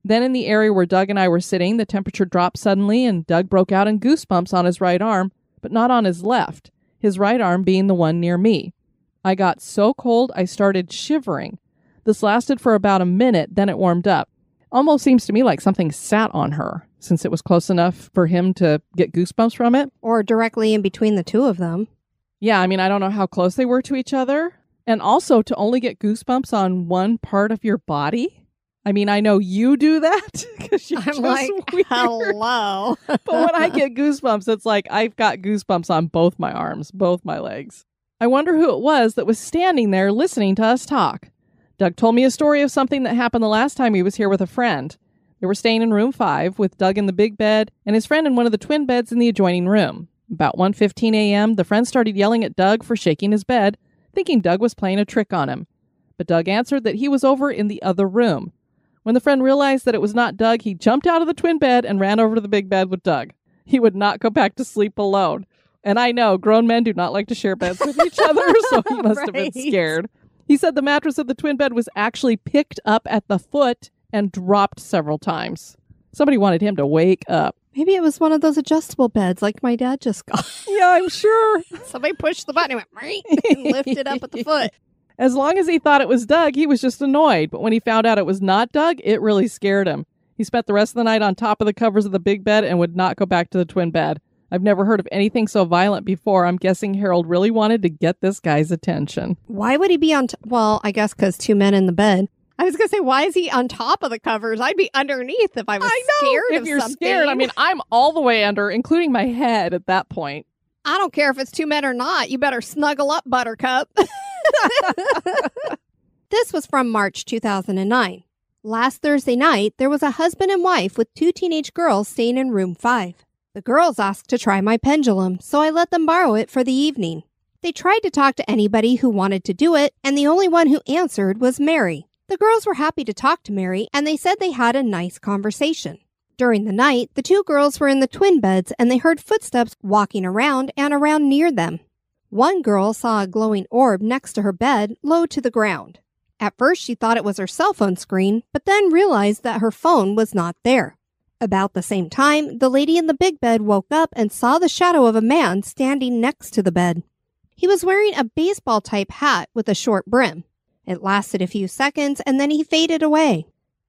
Speaker 2: Then in the area where Doug and I were sitting, the temperature dropped suddenly, and Doug broke out in goosebumps on his right arm, but not on his left, his right arm being the one near me. I got so cold, I started shivering. This lasted for about a minute, then it warmed up. Almost seems to me like something sat on her, since it was close enough for him to get goosebumps from it.
Speaker 3: Or directly in between the two of them.
Speaker 2: Yeah, I mean, I don't know how close they were to each other. And also to only get goosebumps on one part of your body. I mean, I know you do that because you're
Speaker 3: I'm
Speaker 2: just
Speaker 3: like,
Speaker 2: weird.
Speaker 3: hello.
Speaker 2: But when I get goosebumps, it's like I've got goosebumps on both my arms, both my legs. I wonder who it was that was standing there listening to us talk. Doug told me a story of something that happened the last time he was here with a friend. They were staying in room 5 with Doug in the big bed and his friend in one of the twin beds in the adjoining room. About 1:15 a.m., the friend started yelling at Doug for shaking his bed, thinking Doug was playing a trick on him. But Doug answered that he was over in the other room. When the friend realized that it was not Doug, he jumped out of the twin bed and ran over to the big bed with Doug. He would not go back to sleep alone. And I know grown men do not like to share beds with each other, so he must have been scared. He said the mattress of the twin bed was actually picked up at the foot and dropped several times. Somebody wanted him to wake up.
Speaker 3: Maybe it was one of those adjustable beds like my dad just got.
Speaker 2: Yeah, I'm sure.
Speaker 3: Somebody pushed the button and went and lifted up at the foot.
Speaker 2: As long as he thought it was Doug, he was just annoyed. But when he found out it was not Doug, it really scared him. He spent the rest of the night on top of the covers of the big bed and would not go back to the twin bed. I've never heard of anything so violent before. I'm guessing Harold really wanted to get this guy's attention.
Speaker 3: Why would he be on well, I guess because 2 men in the bed. I was going to say, why is he on top of the covers? I'd be underneath if I was scared of something.
Speaker 2: If you're scared, I mean, I'm all the way under, including my head at that point.
Speaker 3: I don't care if it's 2 men or not. You better snuggle up, Buttercup. This was from March 2009. Last Thursday night, there was a husband and wife with 2 teenage girls staying in room 5. The girls asked to try my pendulum, so I let them borrow it for the evening. They tried to talk to anybody who wanted to do it, and the only one who answered was Mary. The girls were happy to talk to Mary, and they said they had a nice conversation. During the night, the 2 girls were in the twin beds, and they heard footsteps walking around and around near them. One girl saw a glowing orb next to her bed, low to the ground. At first, she thought it was her cell phone screen, but then realized that her phone was not there. About the same time, the lady in the big bed woke up and saw the shadow of a man standing next to the bed. He was wearing a baseball-type hat with a short brim. It lasted a few seconds, and then he faded away.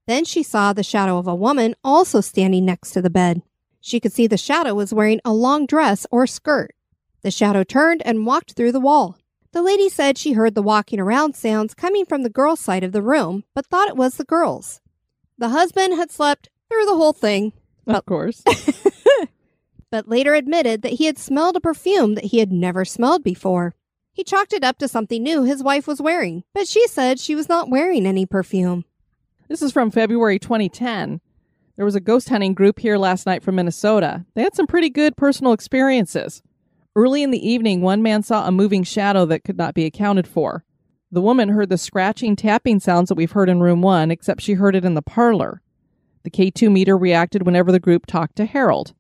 Speaker 3: Then she saw the shadow of a woman also standing next to the bed. She could see the shadow was wearing a long dress or skirt. The shadow turned and walked through the wall. The lady said she heard the walking around sounds coming from the girls' side of the room, but thought it was the girls. The husband had slept through the whole thing.
Speaker 2: Of course.
Speaker 3: But later admitted that he had smelled a perfume that he had never smelled before. He chalked it up to something new his wife was wearing, but she said she was not wearing any perfume.
Speaker 2: This is from February 2010. There was a ghost hunting group here last night from Minnesota. They had some pretty good personal experiences. Early in the evening, one man saw a moving shadow that could not be accounted for. The woman heard the scratching, tapping sounds that we've heard in room 1, except she heard it in the parlor. The K2 meter reacted whenever the group talked to Harold.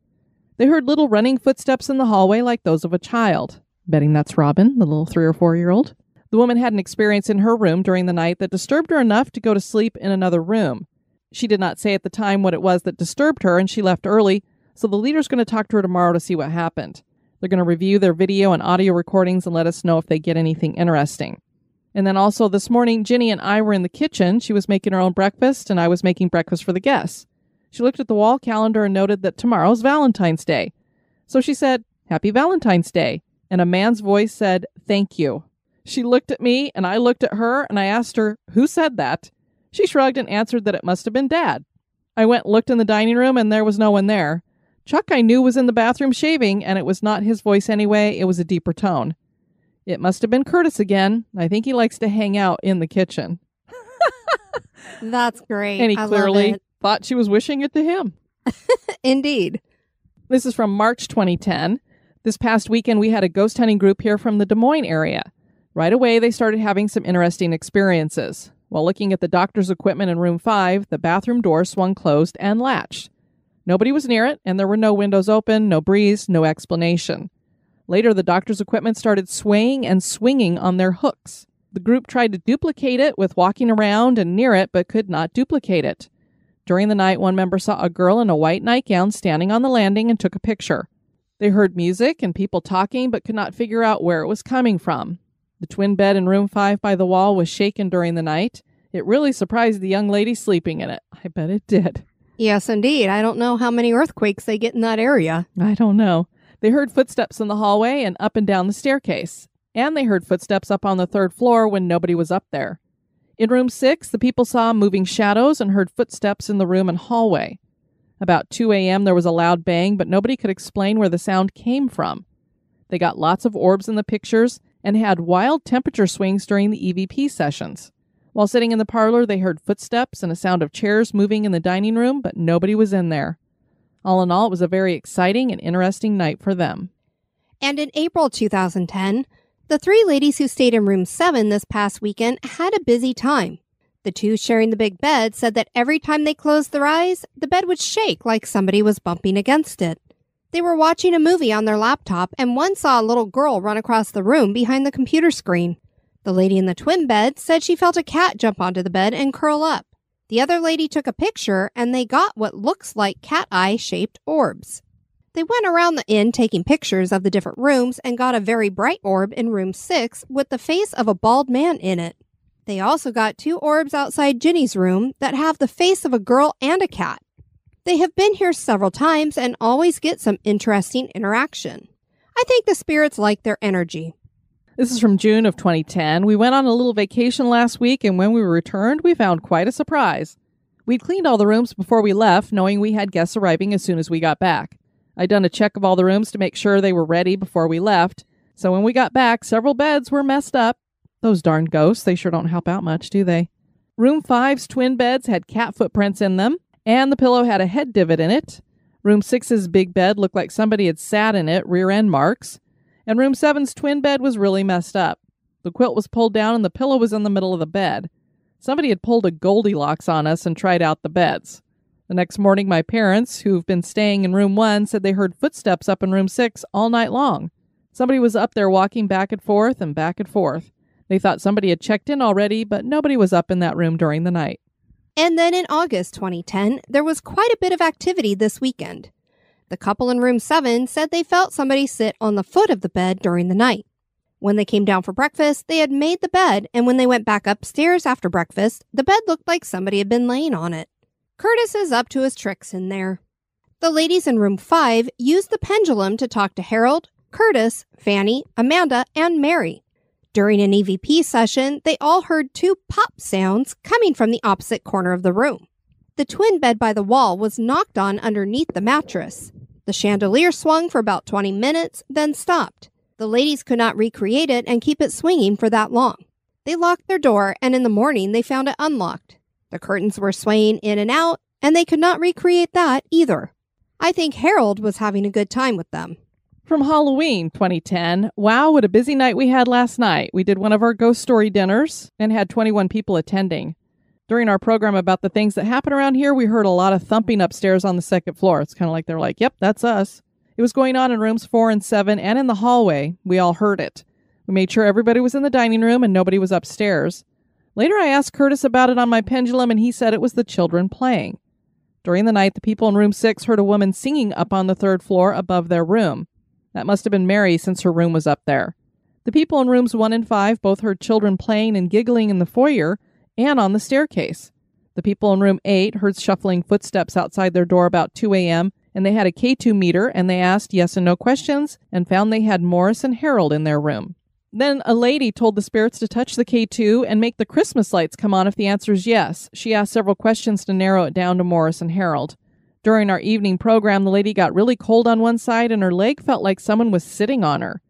Speaker 2: They heard little running footsteps in the hallway like those of a child. Betting that's Robin, the little 3 or 4-year-old. The woman had an experience in her room during the night that disturbed her enough to go to sleep in another room. She did not say at the time what it was that disturbed her, and she left early, so the leader's going to talk to her tomorrow to see what happened. They're going to review their video and audio recordings and let us know if they get anything interesting. And then also this morning, Ginny and I were in the kitchen. She was making her own breakfast, and I was making breakfast for the guests. She looked at the wall calendar and noted that tomorrow's Valentine's Day. So she said, "Happy Valentine's Day." And a man's voice said, "Thank you." She looked at me, and I looked at her, and I asked her, "Who said that?" She shrugged and answered that it must have been Dad. I went and looked in the dining room, and there was no one there. Chuck I knew was in the bathroom shaving, and it was not his voice anyway. It was a deeper tone. It must have been Curtis again. I think he likes to hang out in the kitchen.
Speaker 3: That's great.
Speaker 2: And he clearly thought she was wishing it to him.
Speaker 3: Indeed.
Speaker 2: This is from March 2010. This past weekend, we had a ghost hunting group here from the Des Moines area. Right away, they started having some interesting experiences. While looking at the doctor's equipment in room 5, the bathroom door swung closed and latched. Nobody was near it, and there were no windows open, no breeze, no explanation. Later, the doctor's equipment started swaying and swinging on their hooks. The group tried to duplicate it with walking around and near it, but could not duplicate it. During the night, one member saw a girl in a white nightgown standing on the landing and took a picture. They heard music and people talking, but could not figure out where it was coming from. The twin bed in room 5 by the wall was shaken during the night. It really surprised the young lady sleeping in it. I bet it did.
Speaker 3: Yes, indeed. I don't know how many earthquakes they get in that area.
Speaker 2: I don't know. They heard footsteps in the hallway and up and down the staircase. And they heard footsteps up on the 3rd floor when nobody was up there. In room 6, the people saw moving shadows and heard footsteps in the room and hallway. About 2 a.m., there was a loud bang, but nobody could explain where the sound came from. They got lots of orbs in the pictures and had wild temperature swings during the EVP sessions. While sitting in the parlor, they heard footsteps and a sound of chairs moving in the dining room, but nobody was in there. All in all, it was a very exciting and interesting night for them.
Speaker 3: And in April 2010, the 3 ladies who stayed in room 7 this past weekend had a busy time. The 2 sharing the big bed said that every time they closed their eyes, the bed would shake like somebody was bumping against it. They were watching a movie on their laptop, and one saw a little girl run across the room behind the computer screen. The lady in the twin bed said she felt a cat jump onto the bed and curl up. The other lady took a picture, and they got what looks like cat eye-shaped orbs. They went around the inn taking pictures of the different rooms and got a very bright orb in room 6 with the face of a bald man in it. They also got 2 orbs outside Ginny's room that have the face of a girl and a cat. They have been here several times and always get some interesting interaction. I think the spirits like their energy.
Speaker 2: This is from June of 2010. We went on a little vacation last week, and when we returned, we found quite a surprise. We'd cleaned all the rooms before we left, knowing we had guests arriving as soon as we got back. I'd done a check of all the rooms to make sure they were ready before we left, so when we got back, several beds were messed up. Those darn ghosts, they sure don't help out much, do they? Room 5's twin beds had cat footprints in them, and the pillow had a head divot in it. Room 6's big bed looked like somebody had sat in it, rear end marks. And room 7's twin bed was really messed up. The quilt was pulled down and the pillow was in the middle of the bed. Somebody had pulled a Goldilocks on us and tried out the beds. The next morning, my parents, who've been staying in room 1, said they heard footsteps up in room 6 all night long. Somebody was up there walking back and forth and back and forth. They thought somebody had checked in already, but nobody was up in that room during the night.
Speaker 3: And then in August 2010, there was quite a bit of activity this weekend. The couple in room 7 said they felt somebody sit on the foot of the bed during the night. When they came down for breakfast, they had made the bed, and when they went back upstairs after breakfast, the bed looked like somebody had been laying on it. Curtis is up to his tricks in there. The ladies in room 5 used the pendulum to talk to Harold, Curtis, Fanny, Amanda, and Mary. During an EVP session, they all heard 2 pop sounds coming from the opposite corner of the room. The twin bed by the wall was knocked on underneath the mattress. The chandelier swung for about 20 minutes, then stopped. The ladies could not recreate it and keep it swinging for that long. They locked their door, and in the morning they found it unlocked. The curtains were swaying in and out, and they could not recreate that either. I think Harold was having a good time with them.
Speaker 2: From Halloween 2010, wow, what a busy night we had last night. We did one of our ghost story dinners and had 21 people attending. During our program about the things that happen around here, we heard a lot of thumping upstairs on the 2nd floor. It's kind of like they're like, yep, that's us. It was going on in rooms 4 and 7 and in the hallway. We all heard it. We made sure everybody was in the dining room and nobody was upstairs. Later, I asked Curtis about it on my pendulum, and he said it was the children playing. During the night, the people in room 6 heard a woman singing up on the 3rd floor above their room. That must have been Mary, since her room was up there. The people in rooms 1 and 5 both heard children playing and giggling in the foyer and on the staircase. The people in room 8 heard shuffling footsteps outside their door about 2 a.m., and they had a K2 meter, and they asked yes and no questions and found they had Morris and Harold in their room. Then a lady told the spirits to touch the K2 and make the Christmas lights come on if the answer is yes. She asked several questions to narrow it down to Morris and Harold. During our evening program, the lady got really cold on one side and her leg felt like someone was sitting on her.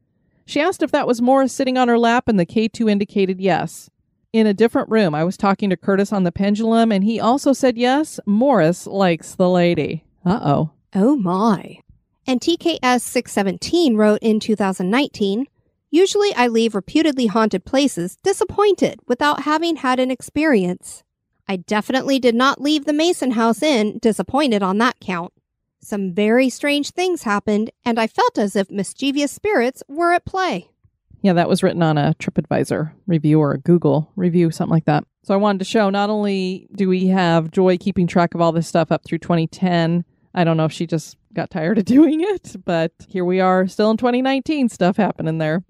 Speaker 2: She asked if that was Morris sitting on her lap, and the K2 indicated yes. In a different room, I was talking to Curtis on the pendulum, and he also said yes, Morris likes the lady. Uh-oh.
Speaker 3: Oh my. And TKS617 wrote in 2019, usually I leave reputedly haunted places disappointed without having had an experience. I definitely did not leave the Mason House Inn disappointed on that count. Some very strange things happened, and I felt as if mischievous spirits were at play.
Speaker 2: Yeah, that was written on a TripAdvisor review or a Google review, something like that. So I wanted to show not only do we have Joy keeping track of all this stuff up through 2010, I don't know if she just got tired of doing it, but here we are still in 2019, stuff happening there.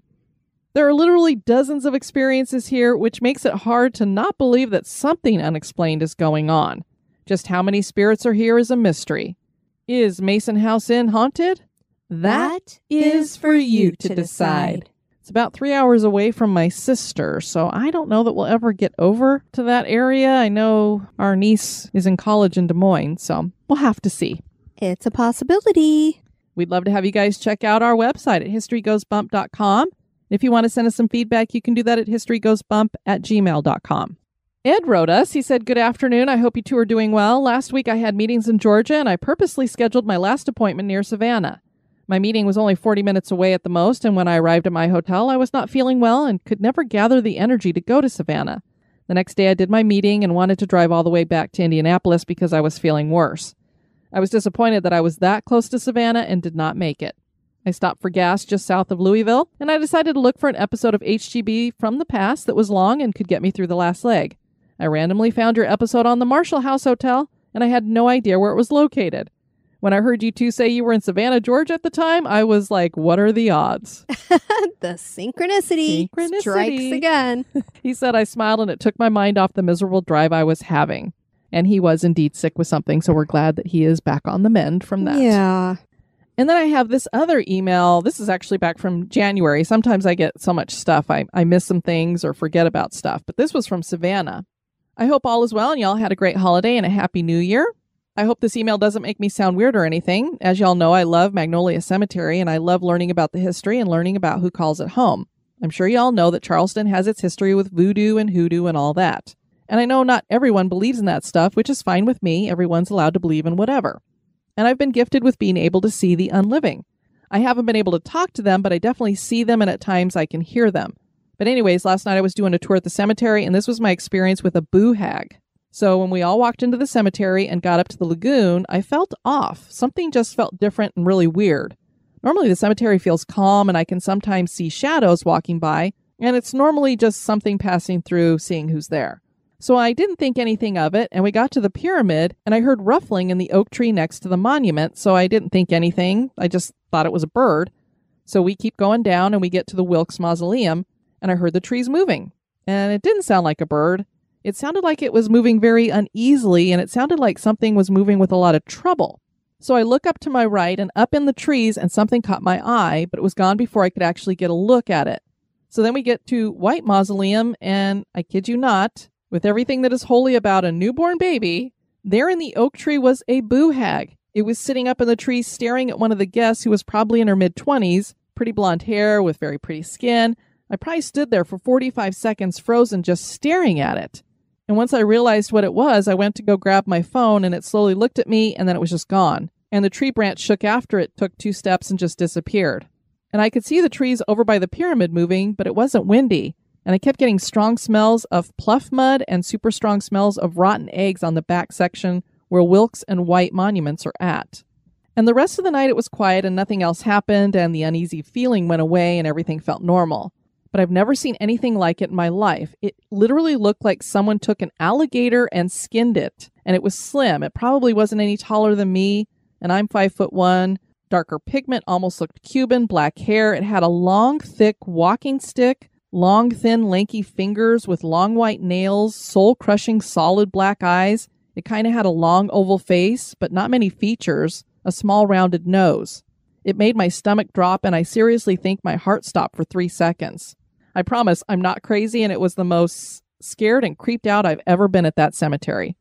Speaker 2: There are literally dozens of experiences here, which makes it hard to not believe that something unexplained is going on. Just how many spirits are here is a mystery. Is Mason House Inn haunted? That is for you to decide. It's about 3 hours away from my sister, so I don't know that we'll ever get over to that area. I know our niece is in college in Des Moines, so we'll have to see.
Speaker 3: It's a possibility.
Speaker 2: We'd love to have you guys check out our website at historygoesbump.com. If you want to send us some feedback, you can do that at historygoesbump@gmail.com. Ed wrote us. He said, "Good afternoon. I hope you two are doing well. Last week I had meetings in Georgia, and I purposely scheduled my last appointment near Savannah. My meeting was only 40 minutes away at the most, and when I arrived at my hotel, I was not feeling well and could never gather the energy to go to Savannah. The next day I did my meeting and wanted to drive all the way back to Indianapolis because I was feeling worse. I was disappointed that I was that close to Savannah and did not make it. I stopped for gas just south of Louisville, and I decided to look for an episode of HGB from the past that was long and could get me through the last leg. I randomly found your episode on the Marshall House Hotel, and I had no idea where it was located. When I heard you two say you were in Savannah, Georgia at the time, I was like, what are the odds?"
Speaker 3: The synchronicity strikes again.
Speaker 2: He said, "I smiled and it took my mind off the miserable drive I was having." And he was indeed sick with something, so we're glad that he is back on the mend from that.
Speaker 3: Yeah.
Speaker 2: And then I have this other email. This is actually back from January. Sometimes I get so much stuff, I miss some things or forget about stuff. But this was from Savannah. "I hope all is well and y'all had a great holiday and a happy new year. I hope this email doesn't make me sound weird or anything. As y'all know, I love Magnolia Cemetery and I love learning about the history and learning about who calls it home. I'm sure y'all know that Charleston has its history with voodoo and hoodoo and all that. And I know not everyone believes in that stuff, which is fine with me. Everyone's allowed to believe in whatever. And I've been gifted with being able to see the unliving. I haven't been able to talk to them, but I definitely see them and at times I can hear them. But anyways, last night I was doing a tour at the cemetery and this was my experience with a boo hag. So when we all walked into the cemetery and got up to the lagoon, I felt off. Something just felt different and really weird. Normally the cemetery feels calm and I can sometimes see shadows walking by, and it's normally just something passing through, seeing who's there. So I didn't think anything of it, and we got to the pyramid, and I heard ruffling in the oak tree next to the monument, so I didn't think anything. I just thought it was a bird. So we keep going down, and we get to the Wilkes Mausoleum, and I heard the trees moving. And it didn't sound like a bird. It sounded like it was moving very uneasily, and it sounded like something was moving with a lot of trouble. So I look up to my right and up in the trees, and something caught my eye, but it was gone before I could actually get a look at it. So then we get to White Mausoleum, and I kid you not, with everything that is holy about a newborn baby, there in the oak tree was a boo hag. It was sitting up in the tree staring at one of the guests who was probably in her mid-20s, pretty blonde hair with very pretty skin. I probably stood there for 45 seconds frozen just staring at it. And once I realized what it was, I went to go grab my phone and it slowly looked at me and then it was just gone. And the tree branch shook after it, took 2 steps and just disappeared. And I could see the trees over by the pyramid moving, but it wasn't windy. And I kept getting strong smells of pluff mud and super strong smells of rotten eggs on the back section where Wilkes and White monuments are at. And the rest of the night it was quiet and nothing else happened and the uneasy feeling went away and everything felt normal. But I've never seen anything like it in my life. It literally looked like someone took an alligator and skinned it. And it was slim. It probably wasn't any taller than me. And I'm 5'1". Darker pigment, almost looked Cuban, black hair. It had a long, thick walking stick, long, thin, lanky fingers with long white nails, soul-crushing, solid black eyes. It kind of had a long oval face, but not many features, a small rounded nose. It made my stomach drop, and I seriously think my heart stopped for 3 seconds. I promise I'm not crazy, and it was the most scared and creeped out I've ever been at that cemetery.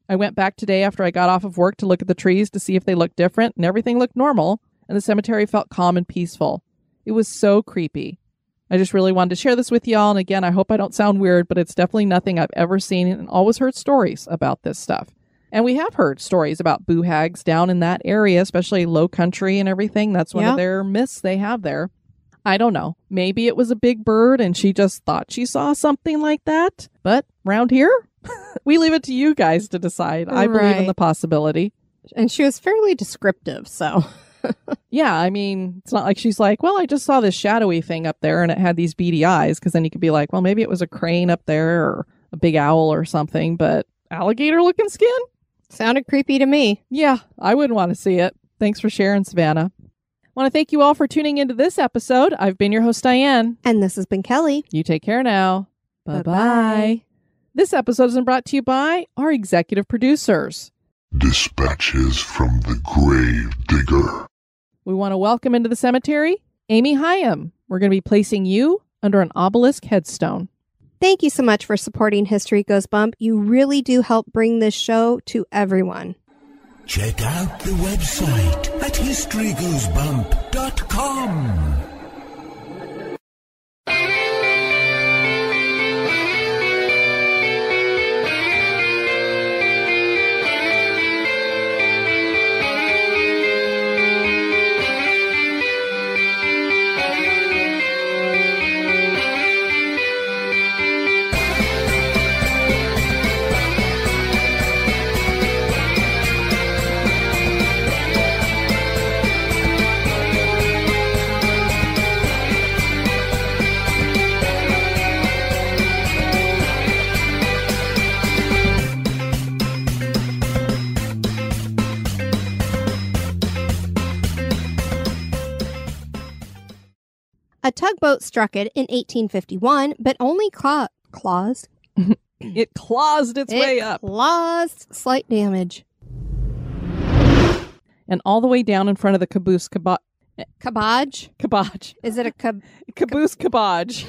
Speaker 2: I went back today after I got off of work to look at the trees to see if they looked different, and everything looked normal, and the cemetery felt calm and peaceful. It was so creepy. I just really wanted to share this with y'all, and again, I hope I don't sound weird, but it's definitely nothing I've ever seen and always heard stories about this stuff. And we have heard stories about boo hags down in that area, especially low country and everything. That's one of their myths they have there. I don't know. Maybe it was a big bird and she just thought she saw something like that. But around here, we leave it to you guys to decide. I believe in the possibility.
Speaker 3: And she was fairly descriptive, so...
Speaker 2: Yeah, I mean, it's not like she's like, well, I just saw this shadowy thing up there and it had these beady eyes, because then you could be like, well, maybe it was a crane up there or a big owl or something, but alligator-looking skin?
Speaker 3: Sounded creepy to me.
Speaker 2: Yeah, I wouldn't want to see it. Thanks for sharing, Savannah. I want to thank you all for tuning into this episode. I've been your host, Diane.
Speaker 3: And this has been Kelly.
Speaker 2: You take care now. Bye-bye. This episode is brought to you by our executive producers.
Speaker 4: Dispatches from the Grave Digger.
Speaker 2: We want to welcome into the cemetery Amy Hyam. We're going to be placing you under an obelisk headstone.
Speaker 3: Thank you so much for supporting History Goes Bump. You really do help bring this show to everyone.
Speaker 1: Check out the website at historygoesbump.com.
Speaker 3: A tugboat struck it in 1851, but only clawed
Speaker 2: It clawed its way up.
Speaker 3: Caused slight damage.
Speaker 2: And all the way down in front of the caboose
Speaker 3: Cabage?
Speaker 2: cabage.
Speaker 3: Is it a
Speaker 2: Caboose cabage.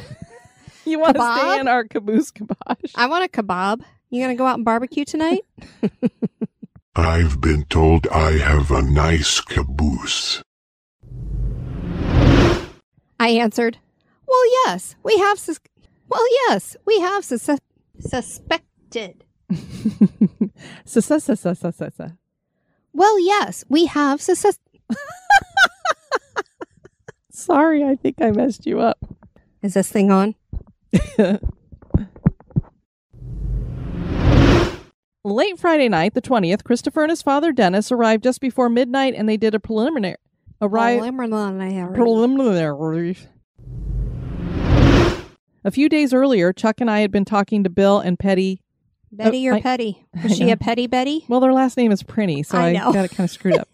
Speaker 2: You want to
Speaker 3: Kebab?
Speaker 2: stay in our caboose cabage?
Speaker 3: I want a kebab. You gonna go out and barbecue tonight?
Speaker 4: I've been told I have a nice caboose.
Speaker 3: I answered, well, yes, we have suspected. Well, yes, we have
Speaker 2: Sorry, I think I messed you up.
Speaker 3: Is this thing on?
Speaker 2: Late Friday night, the 20th, Christopher and his father Dennis arrived just before midnight, and they did a preliminary. A few days earlier, Chuck and I had been talking to Bill and Petty.
Speaker 3: Betty or Petty? Was she a Petty Betty?
Speaker 2: Well, their last name is Prinny, so I got it kind of screwed up.